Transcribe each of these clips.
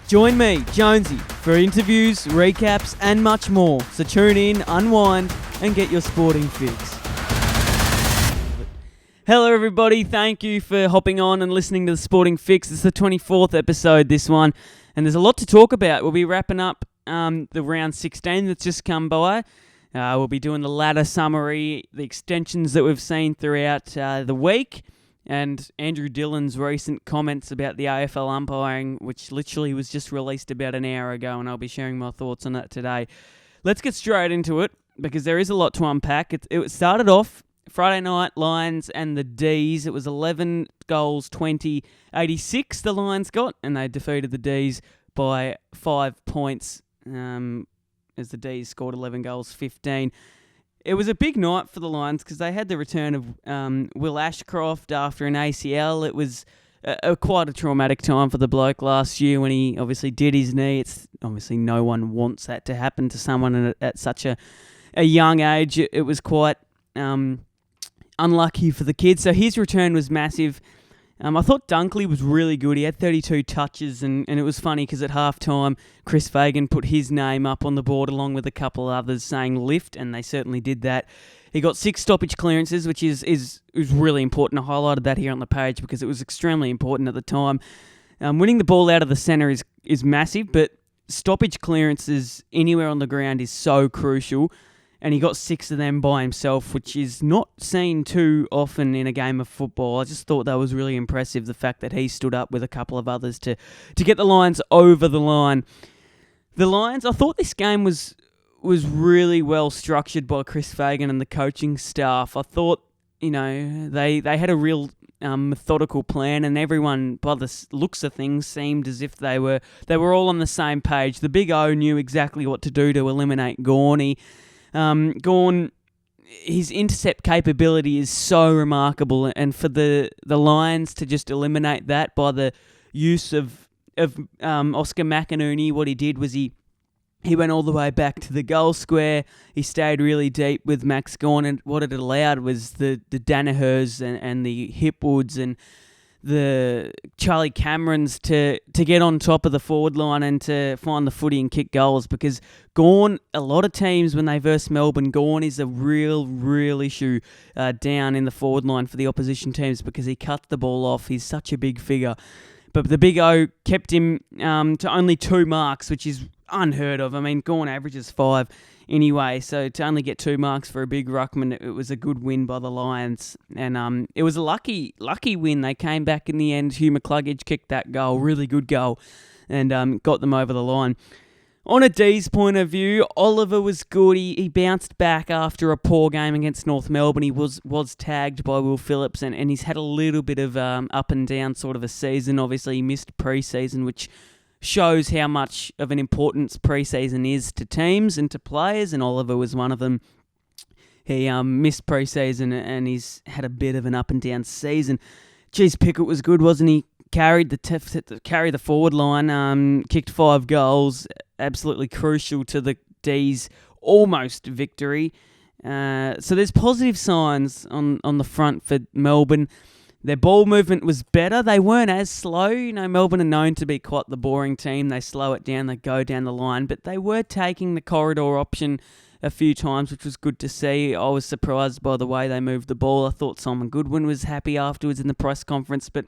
Join me, Jonesy, for interviews, recaps and much more. So tune in, unwind and get your sporting fix. Hello everybody, thank you for hopping on and listening to the Sporting Fix. It's the 24th episode, this one, and there's a lot to talk about. We'll be wrapping up the round 16 that's just come by. We'll be doing the ladder summary, the extensions that we've seen throughout the week, and Andrew Dillon's recent comments about the AFL umpiring, which literally was just released about an hour ago, and I'll be sharing my thoughts on that today. Let's get straight into it, because there is a lot to unpack. It started off Friday night, Lions and the D's. It was 11 goals, 86 the Lions got, and they defeated the D's by 5 points, as the D's scored 11 goals, 15. It was a big night for the Lions because they had the return of Will Ashcroft after an ACL. It was quite a traumatic time for the bloke last year when he obviously did his knee. It's obviously no one wants that to happen to someone at such a young age. It was quite unlucky for the kid. So his return was massive. I thought Dunkley was really good. He had 32 touches, and it was funny because at halftime, Chris Fagan put his name up on the board along with a couple others saying lift, and they certainly did that. He got 6 stoppage clearances, which is really important. I highlighted that here on the page because it was extremely important at the time. Winning the ball out of the centre is massive, but stoppage clearances anywhere on the ground is so crucial. And he got 6 of them by himself, which is not seen too often in a game of football. I just thought that was really impressive, the fact that he stood up with a couple of others to get the Lions over the line. The Lions, I thought this game was really well structured by Chris Fagan and the coaching staff. I thought, they had a real methodical plan, and everyone, by the looks of things, seemed as if they were all on the same page. The Big O knew exactly what to do to eliminate Gawn. Gawn, his intercept capability is so remarkable, and for the Lions to just eliminate that by the use of Oscar McInerney, what he did was he went all the way back to the goal square. He stayed really deep with Max Gawn, and what it allowed was the Danahers and the Hipwoods and the Charlie Camerons to get on top of the forward line and to find the footy and kick goals, because Gawn, a lot of teams when they verse Melbourne, Gawn is a real issue down in the forward line for the opposition teams because he cuts the ball off. He's such a big figure. But the Big O kept him to only 2 marks, which is unheard of. I mean, Gawn averages 5 anyway, so to only get 2 marks for a big ruckman, it was a good win by the Lions. And it was a lucky win. They came back in the end. Hugh McCluggage kicked that goal, really good goal, and got them over the line. On a D's point of view, Oliver was good. He bounced back after a poor game against North Melbourne. He was tagged by Will Phillips, and he's had a little bit of up and down sort of a season. Obviously, he missed pre-season, which shows how much of an importance pre-season is to teams and to players, and Oliver was one of them. He missed pre-season, and he's had a bit of an up and down season. Jeez, Pickett was good, wasn't he? Carried the forward line, kicked 5 goals, absolutely crucial to the D's almost victory. So there's positive signs on the front for Melbourne. Their ball movement was better. They weren't as slow. Melbourne are known to be quite the boring team. They slow it down, they go down the line, but they were taking the corridor option a few times, which was good to see. I was surprised by the way they moved the ball. I thought Simon Goodwin was happy afterwards in the press conference, but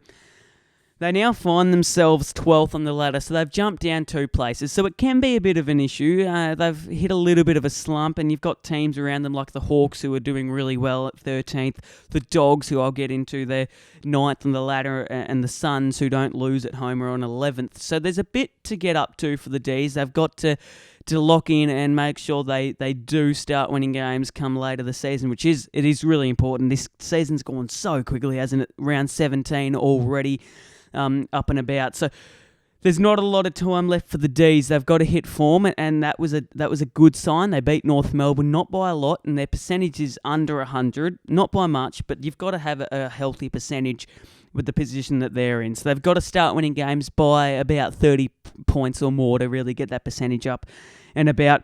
they now find themselves 12th on the ladder, so they've jumped down 2 places. So it can be a bit of an issue. They've hit a little bit of a slump, and you've got teams around them like the Hawks, who are doing really well at 13th, the Dogs, who I'll get into, they're 9th on the ladder, and the Suns, who don't lose at home, are on 11th. So there's a bit to get up to for the Ds. They've got to lock in and make sure they do start winning games come later the season, which is really important. This season's gone so quickly, hasn't it? Round 17 already. Up and about. So there's not a lot of time left for the Ds. They've got to hit form, and that was a good sign. They beat North Melbourne, not by a lot, and their percentage is under 100, not by much, but you've got to have a healthy percentage with the position that they're in. So they've got to start winning games by about 30 points or more to really get that percentage up, and about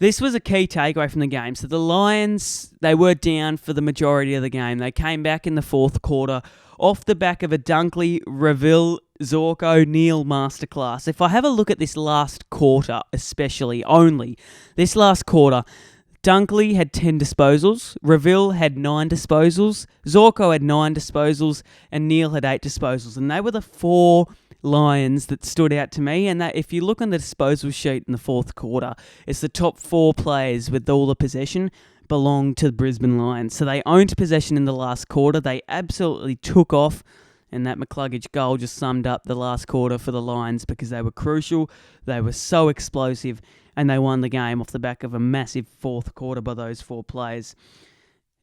This was a key takeaway from the game. So the Lions, they were down for the majority of the game. They came back in the fourth quarter off the back of a Dunkley, Reville, Zorko, Neal masterclass. If I have a look at this last quarter, especially, only, this last quarter, Dunkley had 10 disposals, Reville had 9 disposals, Zorko had 9 disposals, and Neal had 8 disposals. And they were the 4 Lions that stood out to me, and that if you look on the disposal sheet in the fourth quarter, it's the top 4 players with all the possession belong to the Brisbane Lions. So they owned possession in the last quarter. They absolutely took off, and that McCluggage goal just summed up the last quarter for the Lions because they were crucial, they were so explosive, and they won the game off the back of a massive fourth quarter by those 4 players.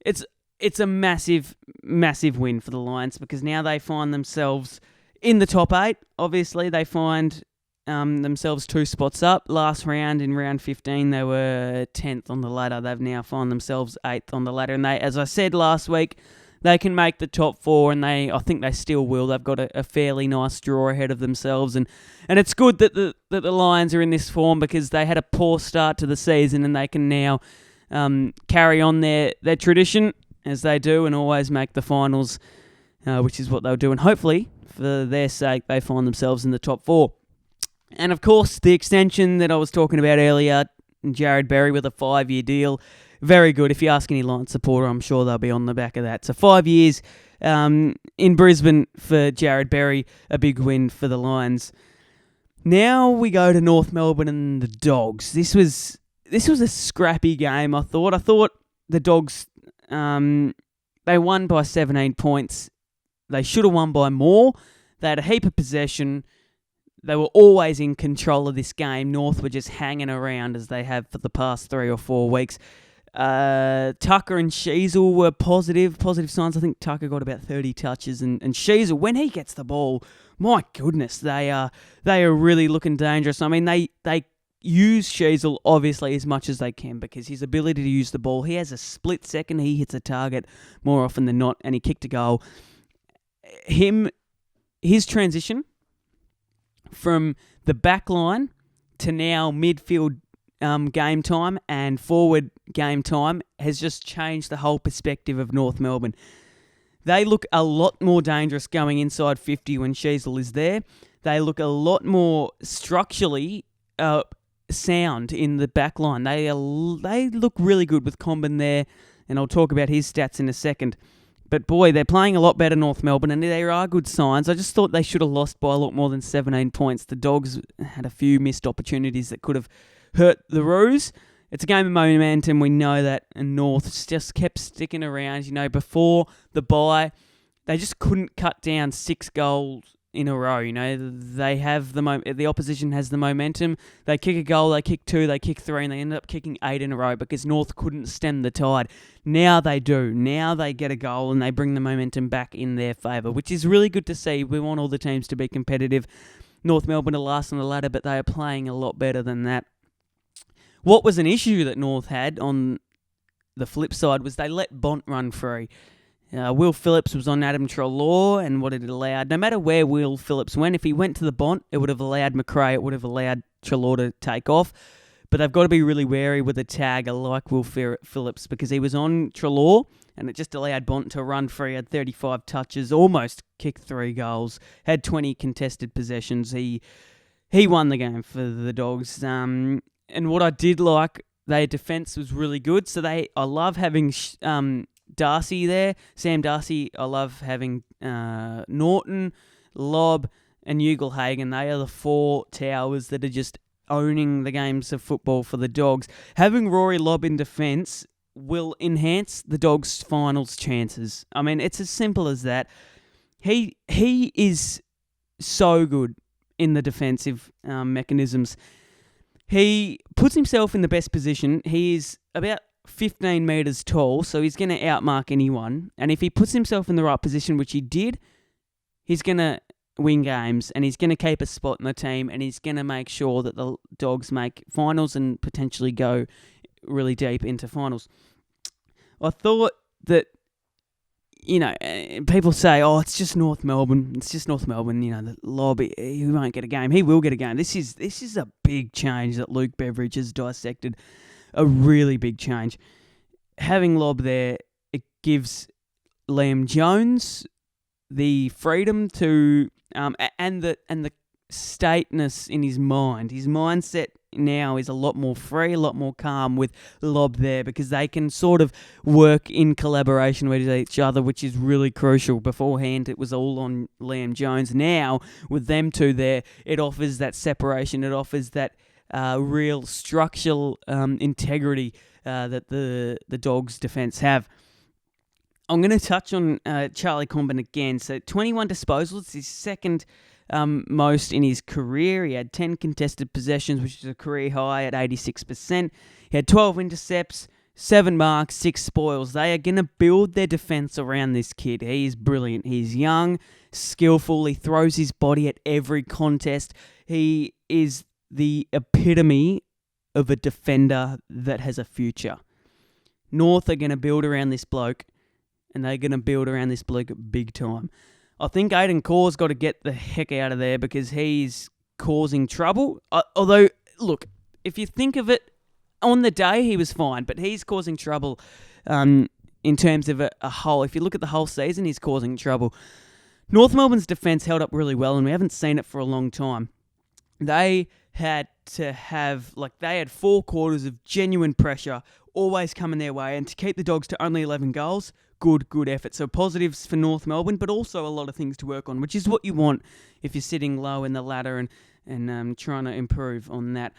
It's a massive, massive win for the Lions because now they find themselves in the top 8. Obviously, they find themselves 2 spots up. Last round, in round 15, they were 10th on the ladder. They've now found themselves 8th on the ladder. And they, as I said last week, they can make the top 4, and I think they still will. They've got a fairly nice draw ahead of themselves. And it's good that the Lions are in this form because they had a poor start to the season, and they can now carry on their tradition as they do and always make the finals, which is what they'll do. And hopefully, for their sake, they find themselves in the top 4. And of course, the extension that I was talking about earlier, Jared Berry with a 5-year deal, very good. If you ask any Lions supporter, I'm sure they'll be on the back of that. So 5 years in Brisbane for Jared Berry, a big win for the Lions. Now we go to North Melbourne and the Dogs. This was a scrappy game, I thought. I thought the Dogs, they won by 17 points. They should have won by more. They had a heap of possession. They were always in control of this game. North were just hanging around as they have for the past 3 or 4 weeks. Tucker and Sheasel were positive signs. I think Tucker got about 30 touches, and Sheasel, when he gets the ball, my goodness, they are really looking dangerous. I mean, they use Sheasel obviously as much as they can because his ability to use the ball, he has a split second, he hits a target more often than not, and he kicked a goal. His transition from the back line to now midfield game time and forward game time has just changed the whole perspective of North Melbourne. They look a lot more dangerous going inside 50 when Sheasel is there. They look a lot more structurally sound in the back line. They look really good with Combin there, and I'll talk about his stats in a second. But boy, they're playing a lot better, North Melbourne, and there are good signs. I just thought they should have lost by a lot more than 17 points. The Dogs had a few missed opportunities that could have hurt the Roos. It's a game of momentum, we know that, and North just kept sticking around. You know, before the bye, they just couldn't cut down 6 goals in a row. You know, they have the opposition has the momentum. They kick a goal, they kick 2, they kick 3, and they end up kicking 8 in a row because North couldn't stem the tide. Now they do. Now they get a goal and they bring the momentum back in their favour, which is really good to see. We want all the teams to be competitive. North Melbourne are last on the ladder, but they are playing a lot better than that. What was an issue that North had on the flip side was they let Bont run free. Will Phillips was on Adam Treloar, and what it allowed, no matter where Will Phillips went, if he went to the Bont, it would have allowed McRae, it would have allowed Treloar to take off. But they've got to be really wary with a tagger like Will Phillips because he was on Treloar, and it just allowed Bont to run free, had 35 touches, almost kicked 3 goals, had 20 contested possessions. He won the game for the Dogs. And what I did like, their defence was really good. So I love having Darcy there, Sam Darcy. I love having Norton, Lobb, and Ugle-Hagan. They are the 4 towers that are just owning the games of football for the Dogs. Having Rory Lobb in defence will enhance the Dogs' finals chances. I mean, it's as simple as that. He is so good in the defensive mechanisms. He puts himself in the best position. He is about 15 metres tall, so he's going to outmark anyone. And if he puts himself in the right position, which he did, he's going to win games, and he's going to keep a spot in the team, and he's going to make sure that the Dogs make finals and potentially go really deep into finals. I thought that, you know, people say, oh, it's just North Melbourne. It's just North Melbourne. You know, the lobby, he won't get a game. He will get a game. This is a big change that Luke Beveridge has dissected a really big change. Having Lobb there, it gives Liam Jones the freedom to and the stateness in his mind. His mindset now is a lot more free, a lot more calm with Lobb there, because they can sort of work in collaboration with each other, which is really crucial. Beforehand, it was all on Liam Jones. Now, with them two there, it offers that separation. It offers that real structural integrity that the Dogs' defence have. I'm going to touch on Charlie Comben again. So 21 disposals, his second most in his career. He had 10 contested possessions, which is a career high at 86%. He had 12 intercepts, 7 marks, 6 spoils. They are going to build their defence around this kid. He is brilliant. He's young, skillful. He throws his body at every contest. He is the epitome of a defender that has a future. North are going to build around this bloke, and they're going to build around this bloke big time. I think Aiden Corr's got to get the heck out of there because he's causing trouble. Although, look, if you think of it, on the day he was fine, but he's causing trouble in terms of a whole. If you look at the whole season, he's causing trouble. North Melbourne's defence held up really well, and we haven't seen it for a long time. They had 4 quarters of genuine pressure, always coming their way, and to keep the Dogs to only 11 goals, good effort. So positives for North Melbourne, but also a lot of things to work on, which is what you want if you're sitting low in the ladder and trying to improve on that.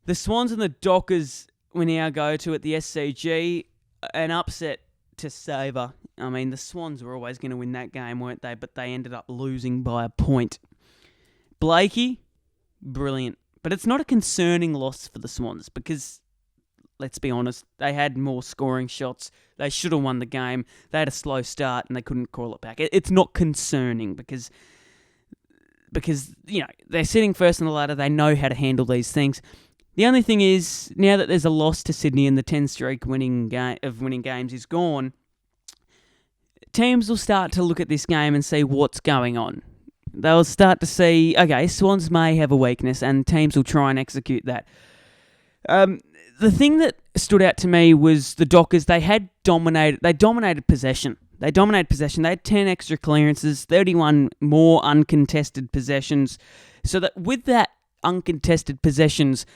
The Swans and the Dockers we now go to at the SCG, an upset to savour. I mean, the Swans were always going to win that game, weren't they? But they ended up losing by a point. Blakey, brilliant. But it's not a concerning loss for the Swans because, let's be honest, they had more scoring shots. They should have won the game. They had a slow start and they couldn't call it back. It's not concerning because they're sitting first on the ladder. They know how to handle these things. The only thing is, now that there's a loss to Sydney and the 10 streak winning games is gone, teams will start to look at this game and see what's going on. They'll start to see, okay, Swans may have a weakness, and teams will try and execute that. The thing that stood out to me was the Dockers. They dominated possession. They had 10 extra clearances, 31 more uncontested possessions. So that with that uncontested possessions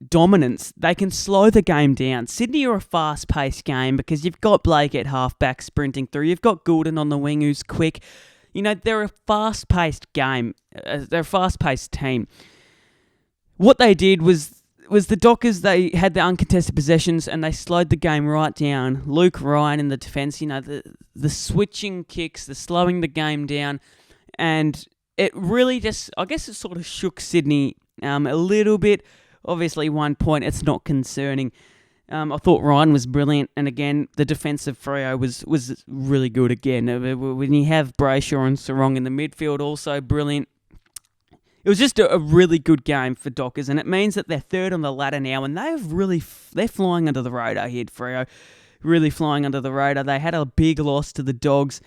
dominance, they can slow the game down. Sydney are a fast-paced game because you've got Blake at half-back sprinting through. You've got Goulden on the wing who's quick. They're a fast-paced game. They're a fast-paced team. What they did was the Dockers, they had the uncontested possessions and they slowed the game right down. Luke Ryan in the defence, the switching kicks, the slowing the game down. And it really just, I guess it sort of shook Sydney a little bit. Obviously, 1 point, it's not concerning. I thought Ryan was brilliant, and again, the defence of Freo was really good again. When you have Brayshaw and Sarong in the midfield, also brilliant. It was just a really good game for Dockers, and it means that they're third on the ladder now, and they're flying under the radar here at Freo. Really flying under the radar. They had a big loss to the Dogs.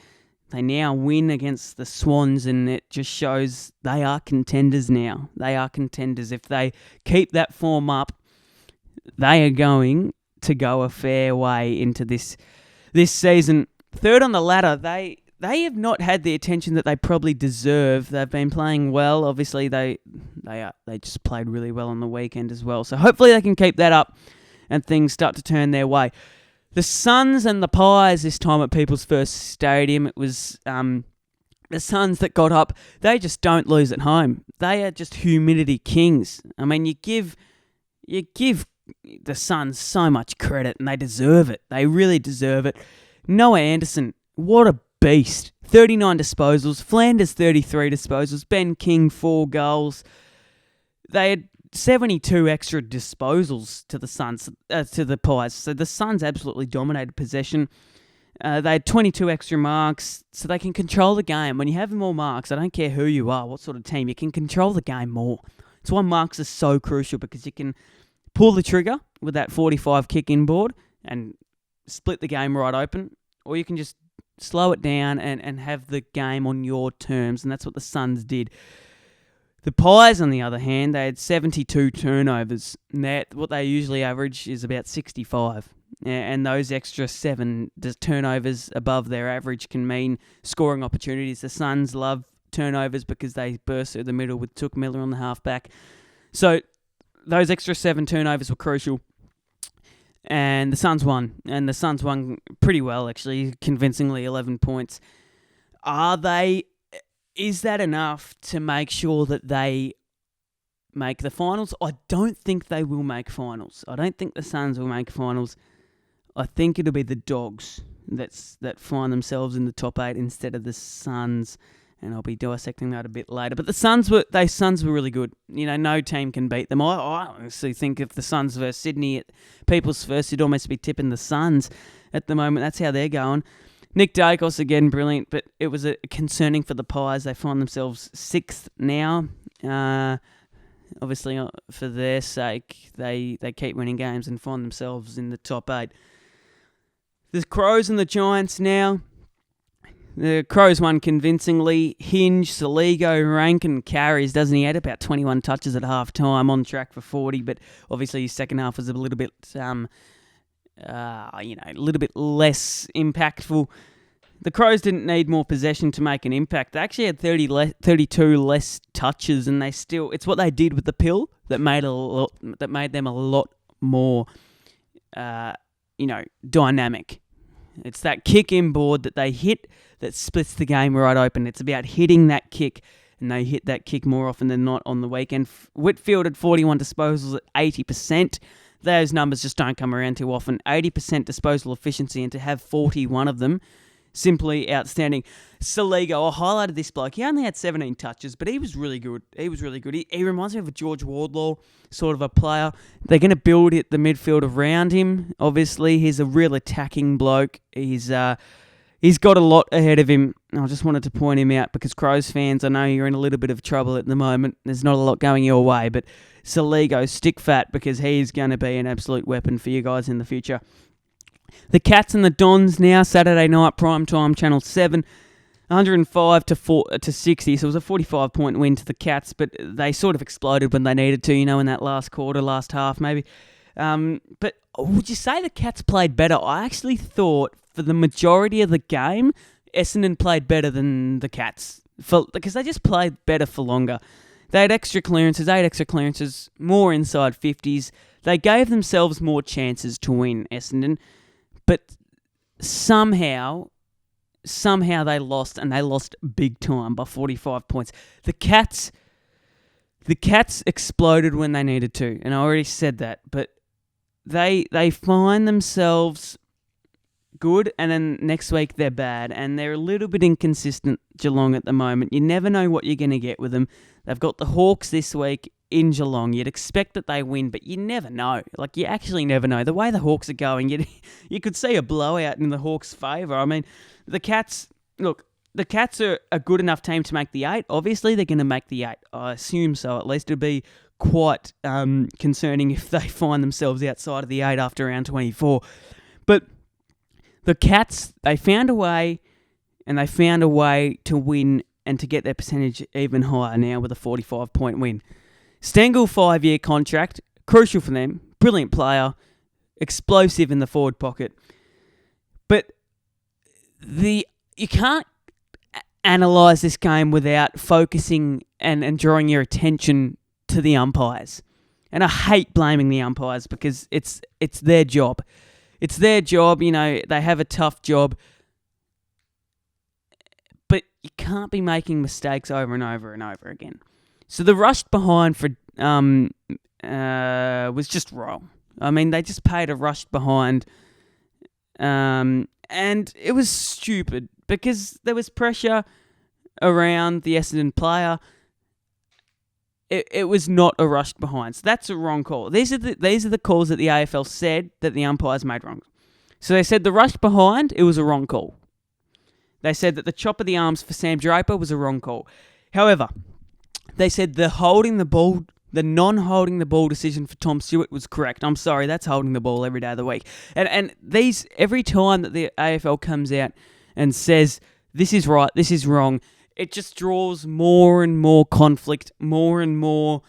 They now win against the Swans, and it just shows they are contenders now. They are contenders. If they keep that form up, they are going to go a fair way into this season. Third on the ladder, they have not had the attention that they probably deserve. They've been playing well. Obviously, they just played really well on the weekend as well. So hopefully they can keep that up and things start to turn their way. The Suns and the Pies this time at People's First Stadium, it was the Suns that got up. They just don't lose at home. They are just humidity kings. I mean, you give the Suns so much credit, and they deserve it. They really deserve it. Noah Anderson, what a beast. 39 disposals. Flanders, 33 disposals. Ben King, 4 goals. They had 72 extra disposals to the Suns, to the Pies. So the Suns absolutely dominated possession. They had 22 extra marks, so they can control the game. When you have more marks, I don't care who you are, what sort of team, you can control the game more. That's why marks are so crucial, because you can pull the trigger with that 45 kick inboard and split the game right open, or you can just slow it down and have the game on your terms, and that's what the Suns did. The Pies, on the other hand, they had 72 turnovers. Now, what they usually average is about 65. And those extra 7 turnovers above their average can mean scoring opportunities. The Suns love turnovers because they burst through the middle with Took Miller on the halfback. So those extra 7 turnovers were crucial. And the Suns won. And the Suns won pretty well, actually, convincingly, 11 points. Is that enough to make sure that they make the finals? I don't think they will make finals. I don't think the Suns will make finals. I think it'll be the Dogs that find themselves in the top 8 instead of the Suns. And I'll be dissecting that a bit later. But the Suns were really good. No team can beat them. I honestly think if the Suns versus Sydney at People's First, you'd almost be tipping the Suns at the moment. That's how they're going. Nick Dacos, again, brilliant, but it was concerning for the Pies. They find themselves 6th now. Obviously, for their sake, they keep winning games and find themselves in the top 8. The Crows and the Giants now. The Crows won convincingly. Hinge, Saligo, Rankin carries, doesn't he? Had about 21 touches at half-time, on track for 40, but obviously his second half was a little bit, a little bit less impactful. The Crows didn't need more possession to make an impact. They actually had 32 less touches, and it's what they did with the pill that made them a lot more, dynamic. It's that kick inboard that they hit that splits the game right open. It's about hitting that kick, and they hit that kick more often than not on the weekend. Whitfield had 41 disposals at 80%. Those numbers just don't come around too often. 80% disposal efficiency, and to have 41 of them, simply outstanding. Saligo, I highlighted this bloke. He only had 17 touches, but he was really good. He reminds me of a George Wardlaw sort of a player. They're going to build the midfield around him. Obviously, he's a real attacking bloke. He's got a lot ahead of him. I just wanted to point him out because Crows fans, I know you're in a little bit of trouble at the moment. There's not a lot going your way, but Saligo, stick fat because he's going to be an absolute weapon for you guys in the future. The Cats and the Dons now, Saturday night, prime time, Channel 7, 105 to 60. So it was a 45-point win to the Cats, but they sort of exploded when they needed to, in that last quarter, last half maybe. But would you say the Cats played better? I actually thought for the majority of the game, Essendon played better than the Cats because they just played better for longer. They had 8 extra clearances, more inside 50s. They gave themselves more chances to win, Essendon. But somehow they lost, and they lost big time by 45 points. The Cats exploded when they needed to, and I already said that. But they find themselves good, and then next week they're bad, and they're a little bit inconsistent, Geelong, at the moment. You never know what you're going to get with them. They've got the Hawks this week in Geelong. You'd expect that they win, but you never know. You actually never know. The way the Hawks are going, you could see a blowout in the Hawks' favour. I mean, the Cats are a good enough team to make the 8. Obviously, they're going to make the 8. I assume so. At least it'll be quite concerning if they find themselves outside of the 8 after round 24. But the Cats, they found a way to win and to get their percentage even higher now with a 45-point win. Stengel, 5-year contract, crucial for them. Brilliant player, explosive in the forward pocket. But you can't analyse this game without focusing and drawing your attention to the umpires. And I hate blaming the umpires because it's their job. It's their job, they have a tough job. But you can't be making mistakes over and over and over again. So the rush behind for was just wrong. I mean, they just paid a rush behind, and it was stupid because there was pressure around the Essendon player. It was not a rushed behind, so that's a wrong call. These are the calls that the AFL said that the umpires made wrong. So they said the rush behind, it was a wrong call. They said that the chop of the arms for Sam Draper was a wrong call. However, they said the non-holding the ball decision for Tom Stewart was correct. I'm sorry, that's holding the ball every day of the week. And every time that the AFL comes out and says this is right, this is wrong, it just draws more and more conflict, more and more,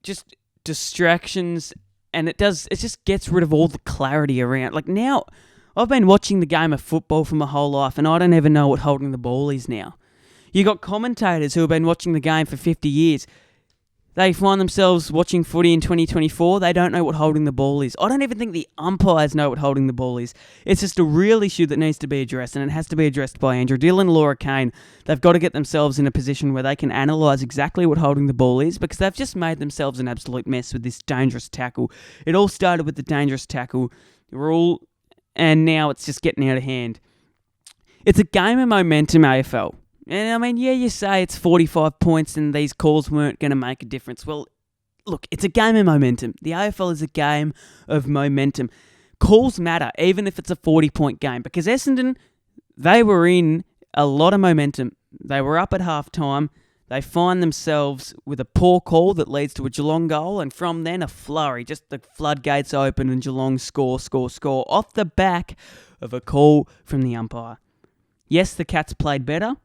just distractions, and it just gets rid of all the clarity around. Like now, I've been watching the game of football for my whole life, and I don't even know what holding the ball is now. You got commentators who have been watching the game for 50 years. They find themselves watching footy in 2024. They don't know what holding the ball is. I don't even think the umpires know what holding the ball is. It's just a real issue that needs to be addressed, and it has to be addressed by Andrew Dillon, Laura Kane. They've got to get themselves in a position where they can analyse exactly what holding the ball is, because they've just made themselves an absolute mess with this dangerous tackle. It all started with the dangerous tackle rule, and now it's just getting out of hand. It's a game of momentum, AFL. And I mean, yeah, you say it's 45 points and these calls weren't going to make a difference. Well, look, it's a game of momentum. The AFL is a game of momentum. Calls matter, even if it's a 40-point game, because Essendon, they were in a lot of momentum. They were up at halftime. They find themselves with a poor call that leads to a Geelong goal, and from then a flurry. Just the floodgates open and Geelong score off the back of a call from the umpire. Yes, the Cats played better.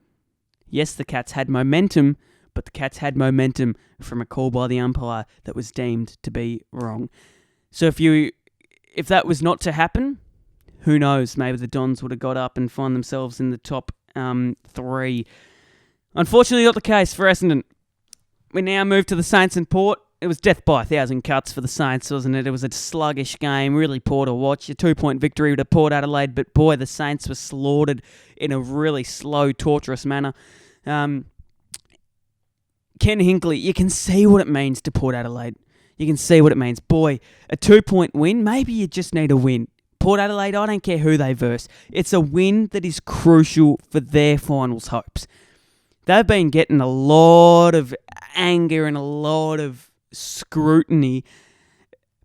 Yes, the Cats had momentum, but the Cats had momentum from a call by the umpire that was deemed to be wrong. So if that was not to happen, who knows? Maybe the Dons would have got up and find themselves in the top 3. Unfortunately, not the case for Essendon. We now move to the Saints and Port. It was death by 1,000 cuts for the Saints, wasn't it? It was a sluggish game, really poor to watch. A 2-point victory to Port Adelaide, but boy, the Saints were slaughtered in a really slow, torturous manner. Ken Hinkley, you can see what it means to Port Adelaide. You can see what it means. Boy, a 2-point win, maybe you just need a win. Port Adelaide, I don't care who they verse. It's a win that is crucial for their finals hopes. They've been getting a lot of anger and a lot of scrutiny,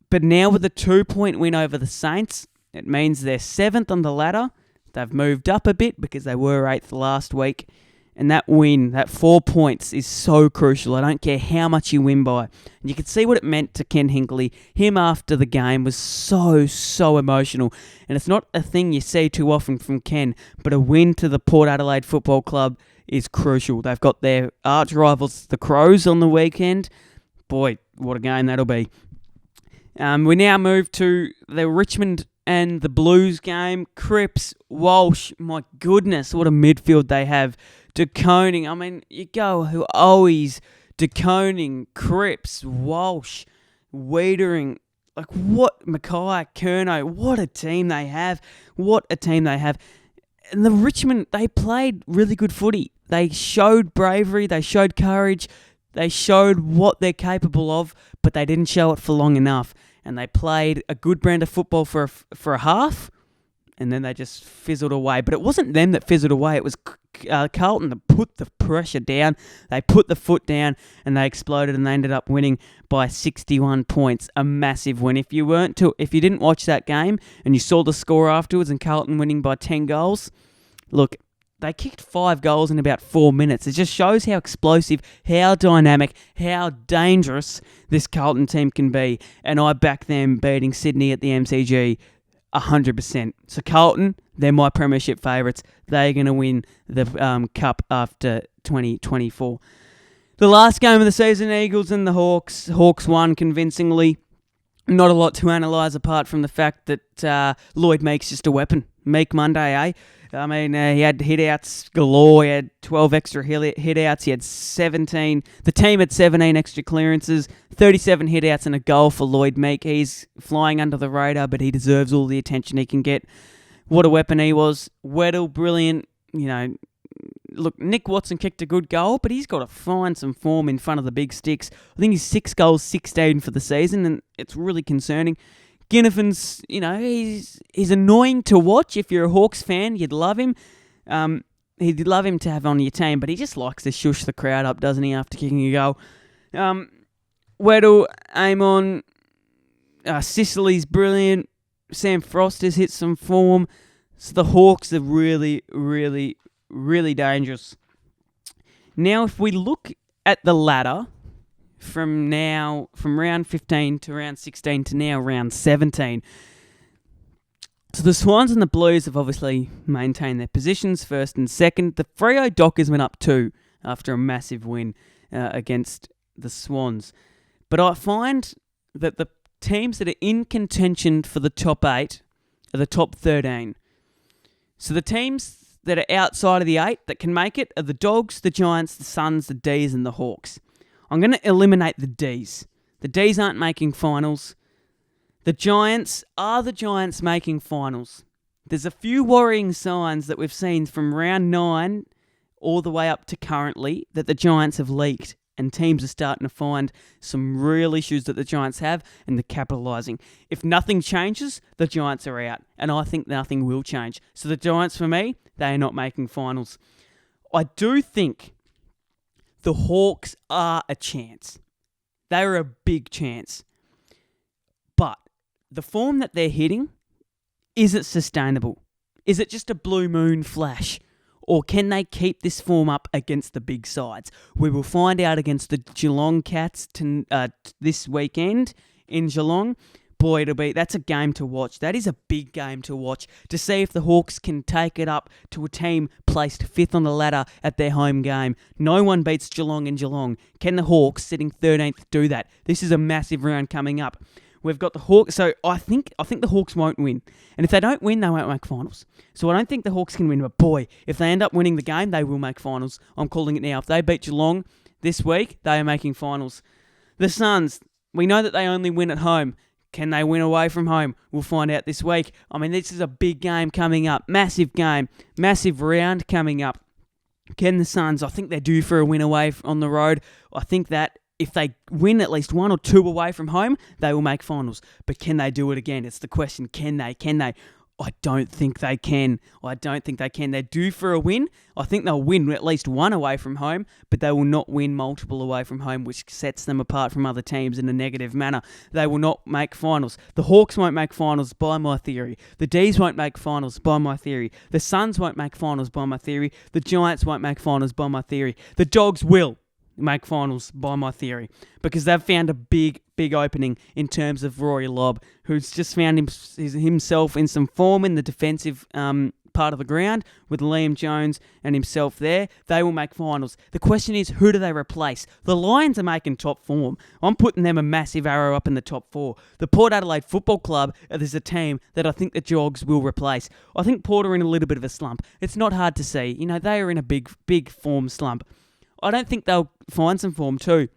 but now with a 2-point win over the Saints, it means they're 7th on the ladder. They've moved up a bit because they were 8th last week. And that win, that 4 points, is so crucial. I don't care how much you win by. And you can see what it meant to Ken Hinkley. Him after the game was so emotional. And it's not a thing you see too often from Ken, but a win to the Port Adelaide Football Club is crucial. They've got their arch rivals, the Crows, on the weekend. Boy, what a game that'll be. We now move to the Richmond and the Blues game. Cripps, Walsh, my goodness, what a midfield they have. De Koning, I mean, you go who always De Koning, Cripps, Walsh, Wiedering, like what, Mackay, Curnow, what a team they have. What a team they have. And the Richmond, they played really good footy. They showed bravery, they showed courage, they showed what they're capable of, but they didn't show it for long enough. And they played a good brand of football for a half, and then they just fizzled away. But it wasn't them that fizzled away. It was Carlton that put the pressure down. They put the foot down, and they exploded, and they ended up winning by 61 points. A massive win. If you didn't watch that game and you saw the score afterwards and Carlton winning by 10 goals, look, they kicked 5 goals in about 4 minutes. It just shows how explosive, how dynamic, how dangerous this Carlton team can be. And I back them beating Sydney at the MCG 100%. So Carlton, they're my premiership favourites. They're going to win the Cup after 2024. The last game of the season, Eagles and the Hawks. Hawks won convincingly. Not a lot to analyse apart from the fact that Lloyd Meek's just a weapon. Meek Monday, eh? I mean, he had hit-outs galore. He had 12 extra hit-outs. He had 17. The team had 17 extra clearances, 37 hit-outs and a goal for Lloyd Meek. He's flying under the radar, but he deserves all the attention he can get. What a weapon he was. Weddle, brilliant. You know, look, Nick Watson kicked a good goal, but he's got to find some form in front of the big sticks. I think he's 6 goals, 16 for the season, and it's really concerning. Ginnifan's, you know, he's annoying to watch. If you're a Hawks fan, you'd love him. He'd love him to have on your team, but he just likes to shush the crowd up, doesn't he, after kicking a goal? Weddle, Amon, Sicily's brilliant. Sam Frost has hit some form. So the Hawks are really, really, really dangerous. Now, if we look at the ladder from round 15 to round 16 to now round 17, So the Swans and the Blues have obviously maintained their positions first and second. The Freo Dockers went up 2 after a massive win against the Swans. But I find that the teams that are in contention for the top 8 are the top 13. So the teams that are outside of the 8 that can make it are the Dogs, the Giants, the Suns, the D's and the Hawks. I'm going to eliminate the D's. The D's aren't making finals. The Giants are the Giants making finals. There's a few worrying signs that we've seen from round 9 all the way up to currently that the Giants have leaked, and teams are starting to find some real issues that the Giants have, and they're capitalising. If nothing changes, the Giants are out, and I think nothing will change. So the Giants, for me, they are not making finals. I do think the Hawks are a chance. They are a big chance. But the form that they're hitting, is it sustainable? Is it just a blue moon flash? Or can they keep this form up against the big sides? We will find out against the Geelong Cats this weekend in Geelong. Boy, that's a game to watch. That is a big game to watch to see if the Hawks can take it up to a team placed 5th on the ladder at their home game. No one beats Geelong in Geelong. Can the Hawks, sitting 13th, do that? This is a massive round coming up. We've got the Hawks, so I think the Hawks won't win. And if they don't win, they won't make finals. So I don't think the Hawks can win, but boy, if they end up winning the game, they will make finals. I'm calling it now. If they beat Geelong this week, they are making finals. The Suns, we know that they only win at home. Can they win away from home? We'll find out this week. I mean, this is a big game coming up. Massive game. Massive round coming up. Can the Suns, I think they're due for a win away on the road. I think that if they win at least 1 or 2 away from home, they will make finals. But can they do it again? It's the question. Can they? I don't think they can. They're due for a win. I think they'll win at least 1 away from home, but they will not win multiple away from home, which sets them apart from other teams in a negative manner. They will not make finals. The Hawks won't make finals by my theory. The D's won't make finals by my theory. The Suns won't make finals by my theory. The Giants won't make finals by my theory. The Dogs will make finals by my theory, because they've found a big opening in terms of Rory Lobb, who's just found himself in some form in the defensive part of the ground with Liam Jones and himself there. They will make finals. The question is, who do they replace? The Lions are making top form. I'm putting them a massive arrow up in the top 4. The Port Adelaide Football Club is a team that I think the Jogs will replace. I think Port are in a little bit of a slump. It's not hard to see. They are in a big form slump. I don't think they'll find some form too.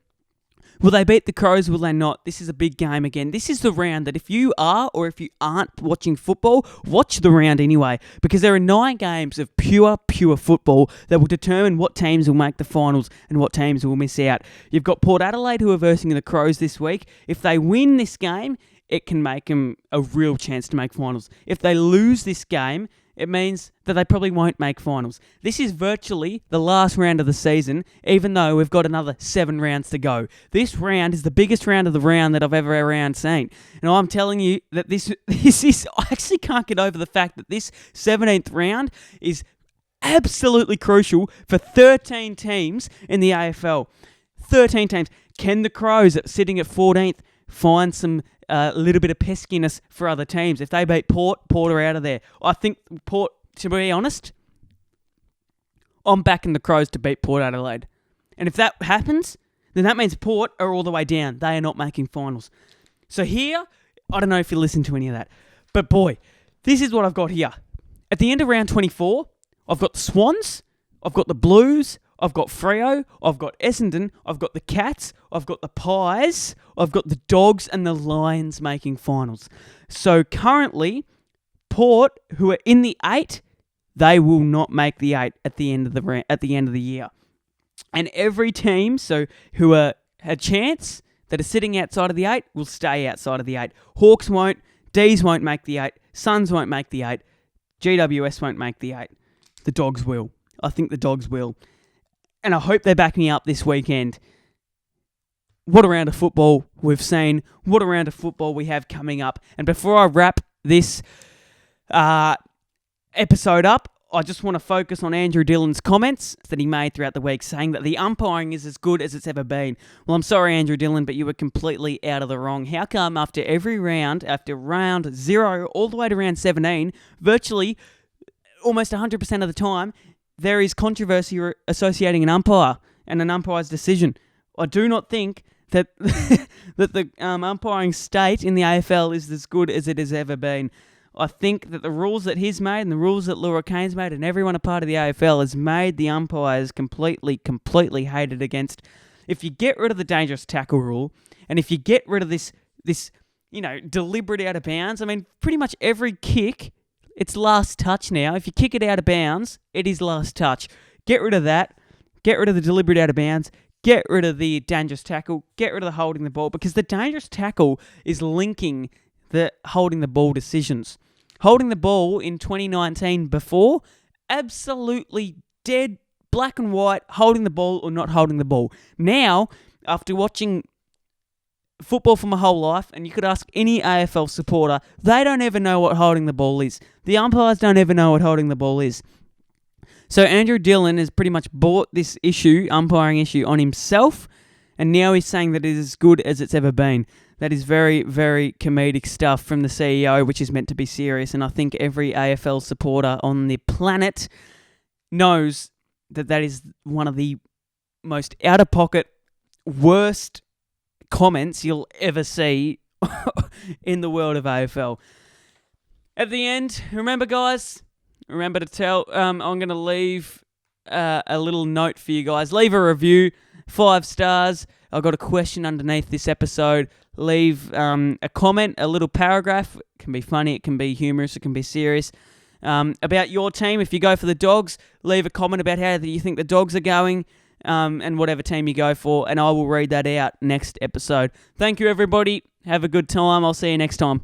Will they beat the Crows? Will they not? This is a big game again. This is the round that if you are or if you aren't watching football, watch the round anyway, because there are 9 games of pure football that will determine what teams will make the finals and what teams will miss out. You've got Port Adelaide who are versing the Crows this week. If they win this game, it can make them a real chance to make finals. If they lose this game, it means that they probably won't make finals. This is virtually the last round of the season, even though we've got another 7 rounds to go. This round is the biggest round of the round that I've ever seen. And I'm telling you that this is... I actually can't get over the fact that this 17th round is absolutely crucial for 13 teams in the AFL. 13 teams. Can the Crows, sitting at 14th, find some little bit of peskiness for other teams? If they beat Port are out of there. I think Port, to be honest, I'm backing the Crows to beat Port Adelaide. And if that happens, then that means Port are all the way down. They are not making finals. So here, I don't know if you listen to any of that, but boy, this is what I've got here. At the end of round 24, I've got the Swans, I've got the Blues, I've got Freo, I've got Essendon, I've got the Cats, I've got the Pies, I've got the Dogs and the Lions making finals. So currently, Port, who are in the 8, they will not make the 8 at the end of the year. And every team, who are a chance that are sitting outside of the 8 will stay outside of the 8. Hawks won't, D's won't make the 8, Suns won't make the 8, GWS won't make the 8. The Dogs will. I think the Dogs will. And I hope they back me up this weekend. What a round of football we've seen. What a round of football we have coming up. And before I wrap this episode up, I just want to focus on Andrew Dillon's comments that he made throughout the week, saying that the umpiring is as good as it's ever been. Well, I'm sorry, Andrew Dillon, but you were completely out of the wrong. How come after every round, after round 0 all the way to round 17, virtually almost 100% of the time, there is controversy associating an umpire and an umpire's decision? I do not think that that the umpiring state in the AFL is as good as it has ever been. I think that the rules that he's made and the rules that Laura Kane's made and everyone a part of the AFL has made the umpires completely hated against. If you get rid of the dangerous tackle rule and if you get rid of this deliberate out of bounds, I mean, pretty much every kick, it's last touch now. If you kick it out of bounds, it is last touch. Get rid of that. Get rid of the deliberate out of bounds. Get rid of the dangerous tackle. Get rid of the holding the ball, because the dangerous tackle is linking the holding the ball decisions. Holding the ball in 2019 before, absolutely dead, black and white, holding the ball or not holding the ball. Now, after watching football for my whole life, and you could ask any AFL supporter, they don't ever know what holding the ball is. The umpires don't ever know what holding the ball is. So Andrew Dillon has pretty much bought this umpiring issue, on himself, and now he's saying that it is as good as it's ever been. That is very, very comedic stuff from the CEO, which is meant to be serious, and I think every AFL supporter on the planet knows that that is one of the most out-of-pocket, worst comments you'll ever see in the world of AFL. At the end, remember guys, remember to tell, I'm going to leave a little note for you guys. Leave a review, 5 stars. I've got a question underneath this episode. Leave a comment, a little paragraph. It can be funny, it can be humorous, it can be serious. About your team. If you go for the Dogs, leave a comment about how you think the Dogs are going, and whatever team you go for, and I will read that out next episode. Thank you, everybody. Have a good time. I'll see you next time.